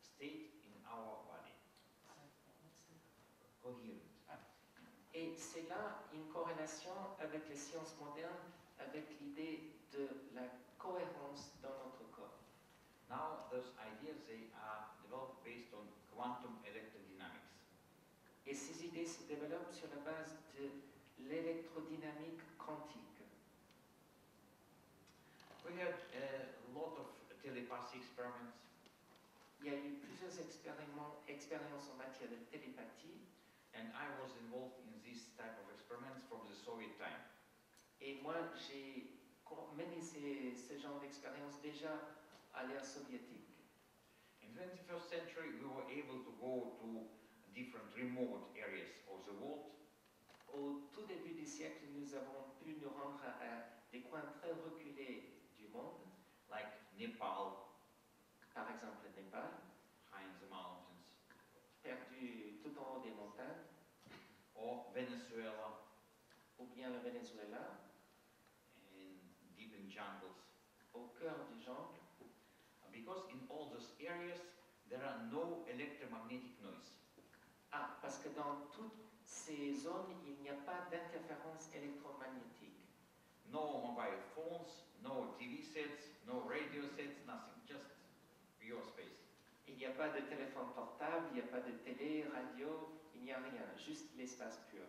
state in our body. Coherent. Et c'est là une corrélation avec les sciences modernes, avec l'idée de la cohérence dans notre corps. Now those ideas, they are developed based on quantum electrodynamics. Et ces idées se développent sur la base de l'électrodynamique quantique. We had a lot of telepathy experiments. Il y a eu plusieurs expériences en matière de télépathie. And I was involved in this type of experiments from the Soviet time. Et moi, j'ai mené ce genre d'expérience déjà à l'ère soviétique. In 21st century, we were able to go to different remote areas of the world. Au tout début du siècle, nous avons pu nous rendre à des coins très reculés du monde, Like Nepal, par exemple le Népal, high in the mountains, perdu tout en haut des montagnes, or Venezuela, ou bien le Venezuela, deep in jungles. au cœur du jungle, Because in all those areas, there are no electromagnetic noise. Ah, parce que dans toutes ces zones, il n'y a pas d'interférence électromagnétique. No mobile phones, no TV sets, no radio sets, nothing, just pure space. Il n'y a pas de téléphone portable, il n'y a pas de télé, radio, il n'y a rien, juste l'espace pur.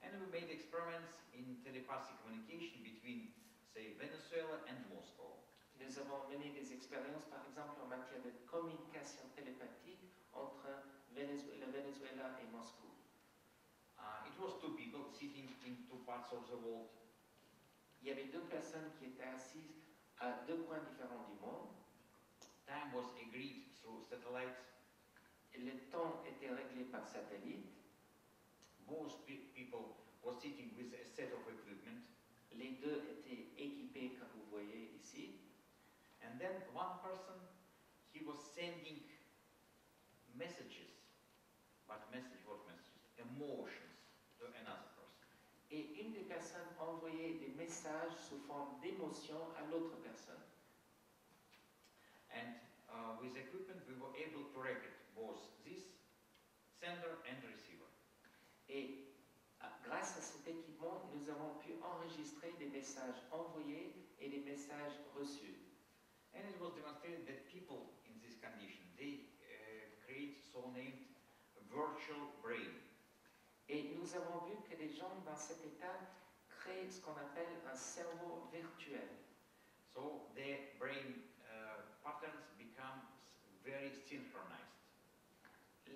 And we made experiments in telepathic communication between, say, Venezuela and Moscow. Nous avons mené des expériences, par exemple, en matière de communication télépathique entre le Venezuela et Moscou. It was two people sitting in two parts of the world. Il y avait deux personnes qui étaient assises à deux coins différents du monde. Time was agreed through satellites. Le temps était réglé par satellite. Both people were sitting with a set of equipment. Les deux étaient équipés, comme vous voyez ici. And then one person, he was sending messages. But what messages? Emotions to another person. Et une des personnes envoyait des messages sous forme d'émotion à l'autre personne. And with equipment, we were able to record both this sender and receiver. Et grâce à cet équipement, nous avons pu enregistrer des messages envoyés et des messages reçus. And it was demonstrated that people in this condition, they create so-named virtual brain. Et nous avons vu que les gens dans cet état créent ce qu'on appelle un cerveau virtuel. So their brain patterns become very synchronized.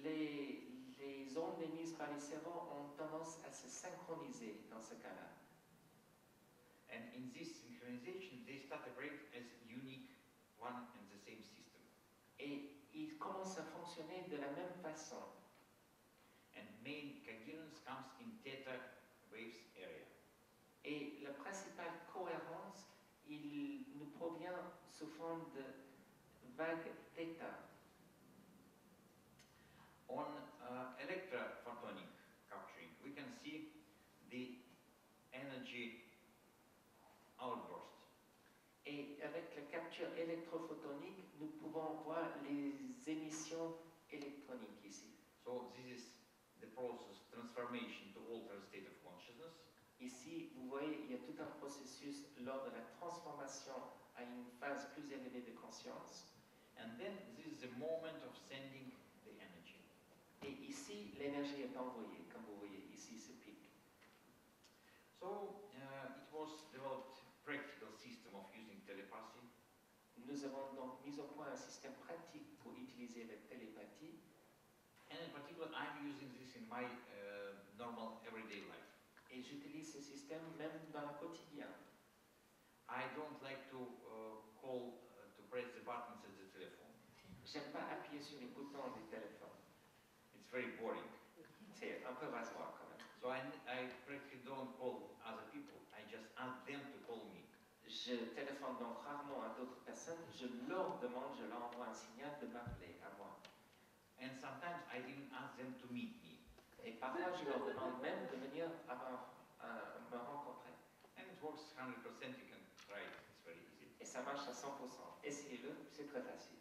Les ondes émises par les cerveaux ont tendance à se synchroniser dans ce cas-là. And in this synchronization, they start to operate as unique one and the same system. Et ils commencent à fonctionner de la même façon. And main coherence comes in theta waves area. Et la principale cohérence, il nous provient sous forme de vagues θ. On electrophotonic capturing, we can see the energy outburst. Et avec la capture électrophotonique, nous pouvons voir les émissions électroniques ici. So this is the process transformation to alter state of consciousness. Ici, vous voyez, il y a tout un processus lors de la transformation à une phase plus élevée de conscience. And then this is the moment of sending the energy. Et ici, l'énergie est envoyée, comme vous voyez ici, ce pic. So it was developed practical system of using telepathy. Nous avons donc mis au point un système pratique pour utiliser la télépathie. And in particular, I'm using this in my normal everyday life. Et j'utilise ce système même dans le quotidien. I don't like to to press the buttons at the telephone. J'aime pas appuyer sur les boutons du téléphone. It's very boring. C'est un peu rasoir quand même. So I practically don't call other people. I just ask them to call me. Je téléphone donc rarement à d'autres personnes. Je leur demande, je leur envoie un signal de m'appeler à moi. And sometimes I even ask them to meet me. Et parfois, je leur demande même de venir me rencontrer. And it works 100%. You can try it. It's very easy. Et ça marche à 100%. Essayez-le, c'est très facile.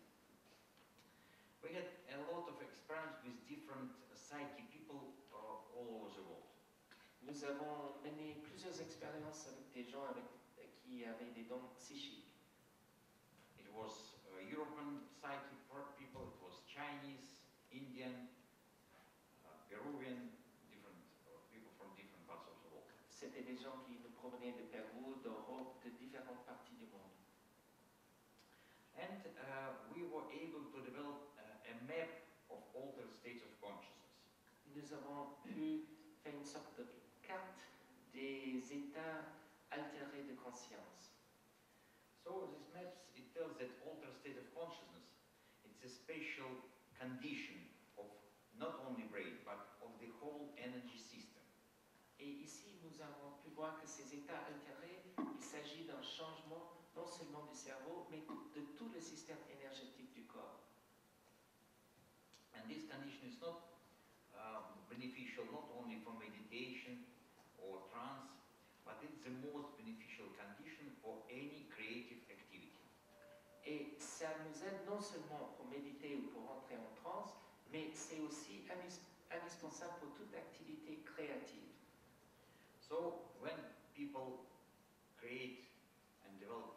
We had a lot of experience with different psychic people all over the world. Nous avons mené plusieurs expériences avec des gens qui avaient des dons psychiques. It was European psychic people, it was Chinese, Indian, Peruvian, different people from different parts of the world. C'était des gens qui nous provenaient de Pérou, d'Europe, de différentes parties du monde. And we were able to develop a map of altered states of consciousness. Nous avons pu faire une sorte de carte des états altérés de conscience. So this maps, it tells that altered state of consciousness, it's a spatial condition of not only brain, but of the whole energy system. Et ici, nous avons pu voir que ces états altérés, il s'agit d'un changement non seulement du cerveau, mais de tout le système énergétique du corps. And this condition is not beneficial not only for meditation or trance, but it's the most beneficial condition for any creative activity. Et ça nous aide non seulement pour méditer ou pour entrer en transe, mais c'est aussi indispensable pour toute activité créative. So when people create and develop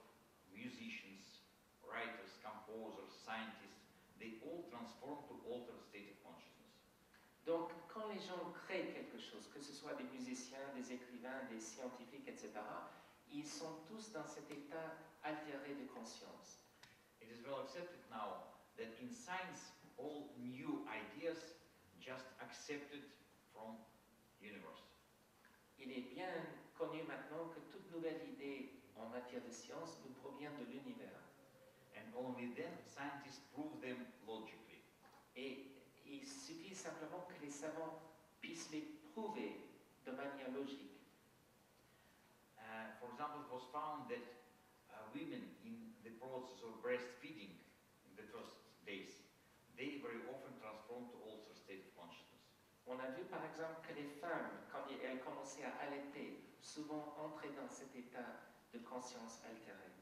musicians, writers, composers, scientists, they all transform to alter state of consciousness. Donc, quand les gens créent quelque chose, que ce soit des musiciens, des écrivains, des scientifiques, etc., ils sont tous dans cet état altéré de conscience. It is well accepted now that in science all new ideas just accepted from universe. Il est bien connu maintenant que toute nouvelle idée en matière de science nous provient de l'univers. And only then scientists prove them logically. Et il suffit simplement que les savants puissent les prouver de manière logique. For example, it was found that women in the process of breastfeeding in the first days, they very often transform to altered state of consciousness. On a vu par exemple que les femmes, quand elles commençaient à allaiter, souvent entraient dans cet état de conscience altérée.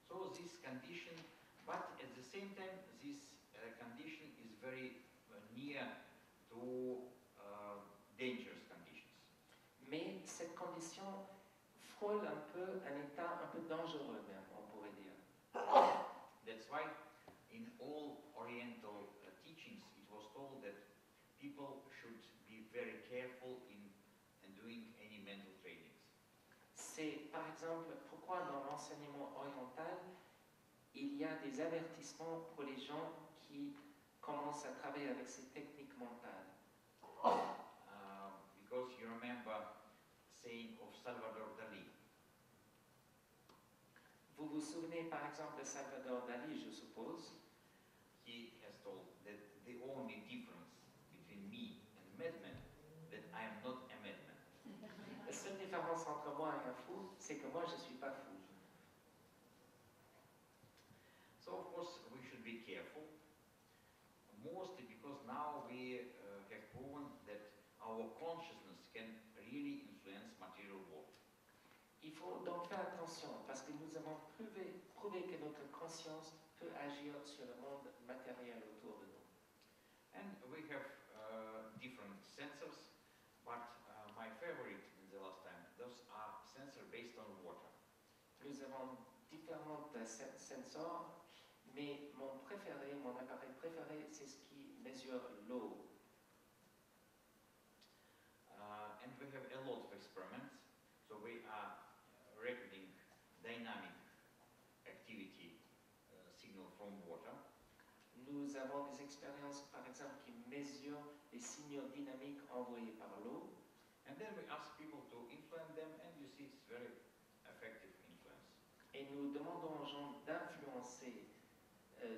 So this condition, but at the same time, this condition is very near to dangerous conditions. Mais cette condition frôle un peu un état un peu dangereux même, on pourrait dire. That's why in all Oriental teachings it was told that people should be very careful in doing any mental trainings. C'est par exemple pourquoi dans l'enseignement oriental, il y a des avertissements pour les gens qui commencent à travailler avec ces techniques mentales. Because you remember saying of Salvador Dali. Vous vous souvenez par exemple de Salvador Dali, je suppose. He has told that the only difference between me and a madman that I am not a madman. La seule différence entre moi et un fou, c'est que moi je ne suis pas fou. So of course we should be careful, mostly because now we have proven that our consciousness can really influence material world. Il faut donc faire attention parce que nous avons prouvé que notre conscience peut agir sur le monde matériel autour de nous. And we have different sensors, but my favorite in the last time, those are sensors based on water. Nous avons différents sensors, mais mon appareil préféré, c'est ce qui mesure l'eau. And we have a lot of experiments, so we are recording dynamic activity signal from water. Nous avons des expériences, par exemple, qui mesurent les signaux dynamiques envoyés par l'eau. And then we ask people to influence them, and you see it's very effective influence. Et nous demandons aux gens d'influencer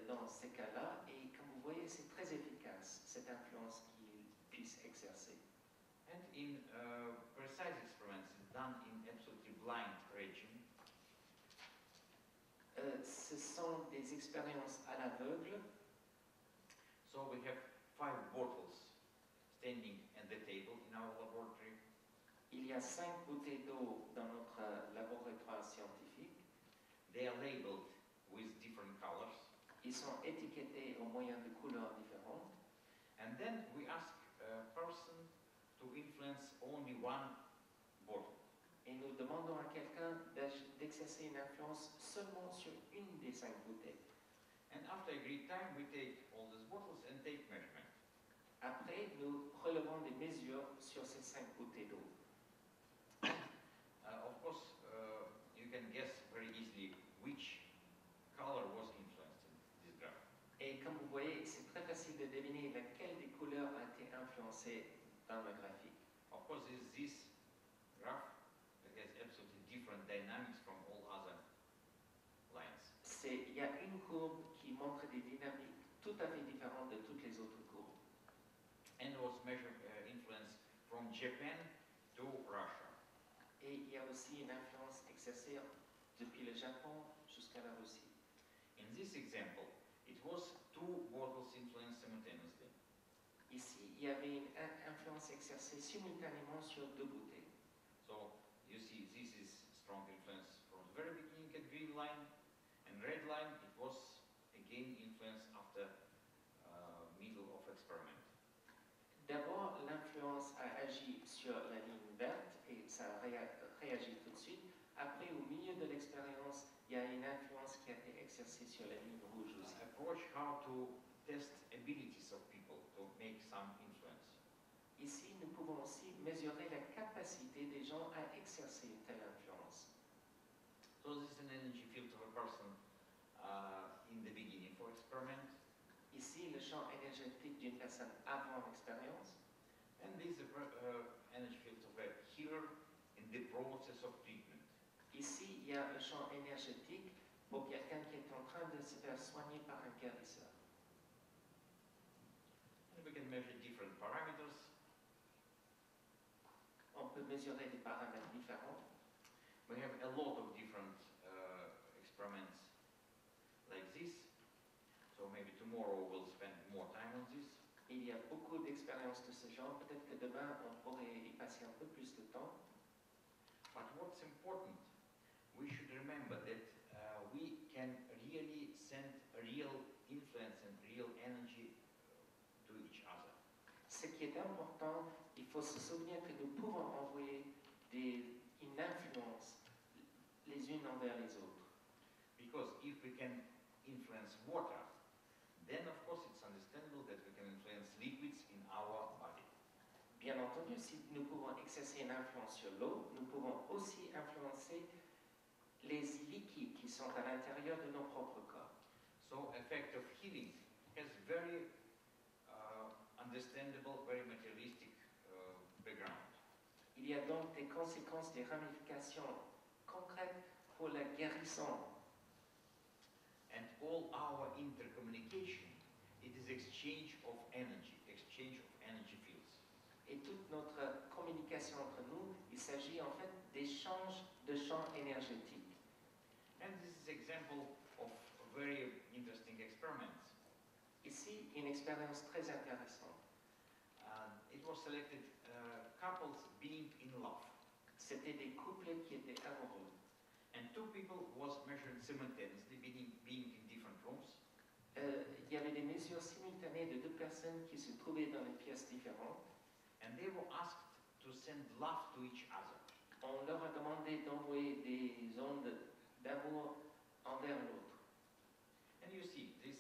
dans ces cas-là, et comme vous voyez, c'est très efficace, cette influence qu'ils puissent exercer. And in precise experiments done in absolutely blind region, Ce sont des expériences à l'aveugle. so we have 5 bottles standing at the table in our laboratory. Il y a 5 bouteilles d'eau dans notre laboratoire scientifique. They are labeled with different colors. Ils sont étiquetés au moyen de couleurs différentes. And then we ask a person to influence only one bottle. Et nous demandons à quelqu'un d'exercer une influence seulement sur une des 5 bouteilles. And after agreed time, we take all these bottles and take measurement. Après, nous relevons des mesures sur ces 5 bouteilles d'eau. Of course, you can guess very easily which color was influenced in this graph. Et comme vous voyez, c'est très facile de deviner laquelle des couleurs a été influencée dans le graphique. Of course, this graph has absolutely different dynamics from all other lines. Il y a une courbe qui montre des dynamiques tout à fait différentes de toutes Japan to Russia. Et il y a aussi une influence exercée depuis le Japon jusqu'à la Russie. In this example, it was two bottles influenced simultaneously. Ici, il y avait une influence exercée simultanément sur deux bouteilles. So you see, this is strong influence from the very beginning at green line, and red line it was again influence after middle of experiment. D'abord, l'influence a agi sur la ligne verte et ça a réagi tout de suite. Après, au milieu de l'expérience, il y a une influence qui a été exercée sur la ligne rouge aussi. Approach how to test abilities of people to make some influence. Ici, nous pouvons aussi mesurer la capacité des gens à exercer une telle influence. So this is an energy field of a person in the beginning for experiment. Ici, le champ énergétique d'une personne avant l'expérience. And this is energy field of a healer in the process of treatment. Ici, il y a un champ énergétique pour quelqu'un qui est en train de se faire soigner par un guérisseur. And we can measure different parameters. On peut mesurer des paramètres différents. We have a lot of different experiments like this. So maybe tomorrow we'll spend more time on this. Il y a beaucoup d'expériences de ce genre. Peut-être que demain, on pourrait y passer un peu plus de temps. But what's important, we should remember that we can really send a real influence and real energy to each other. Ce qui est important, il faut se souvenir que nous pouvons envoyer une influence les unes envers les autres. Because if we can influence water, then of course it's understandable that we can influence liquids in our body. Bien entendu, si nous pouvons exercer une influence sur l'eau, nous pouvons aussi influencer les liquides qui sont à l'intérieur de nos propres corps. So effect of healing has very understandable, very materialistic background. Il y a donc des conséquences, des ramifications concrètes pour la guérison. And all our intercommunication, it is exchange of energy fields. Et toute notre communication entre nous, il s'agit en fait d'échange de champs énergétiques. And this is example of very interesting experiments. Ici, une expérience très intéressante. It was selected couples being in love. C'était des couplets qui étaient amoureux. And two people was measured simultaneously, being in different rooms. Il y avait des mesures simultanées de deux personnes qui se trouvaient dans des pièces différentes. And they were asked to send love to each other. On leur a demandé d'envoyer des ondes d'amour envers l'autre. And you see this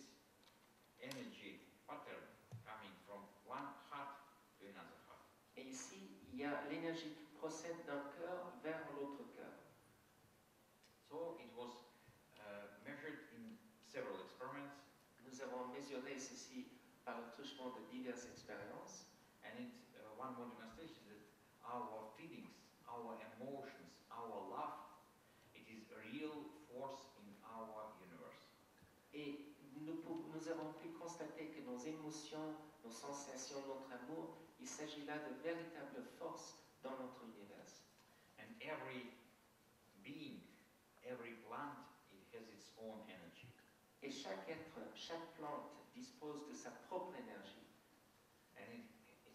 energy pattern coming from one heart to another heart. Et ici, il y a l'énergie qui procède d'un cœur vers l'autre cœur. So it was measured in several experiments. Nous avons mesuré ceci par le truchement de diverses expériences. And it's one more demonstration that our feelings, our emotions, our love, it is a real force in our universe. Et nous avons pu constater que nos émotions, nos sensations, notre amour, il s'agit là de véritables forces dans notre univers. And every being, every plant, it has its own energy. Et chaque être, chaque plante dispose de sa propre énergie. And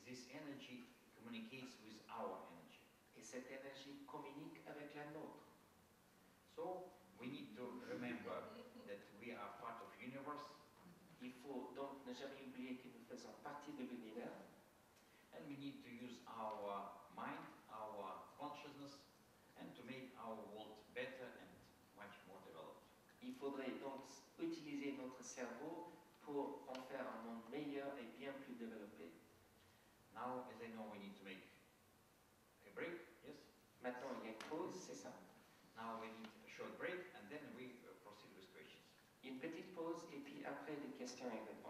this energy communicates with our energy. Et cette énergie communique avec la nôtre. So we need to remember that we are part of universe. Il faut donc ne jamais oublier que nous faisons partie de l'univers. And we need to use our mind, our consciousness, and to make our world better and much more developed. Il faudrait donc utiliser notre cerveau pour en faire un monde meilleur et bien plus développé. Now, as I know, we need to make a break, yes? Maintenant, il y a une pause, c'est ça? Now we need a short break, and then we proceed with questions. Une petite pause et puis après les questions et réponses.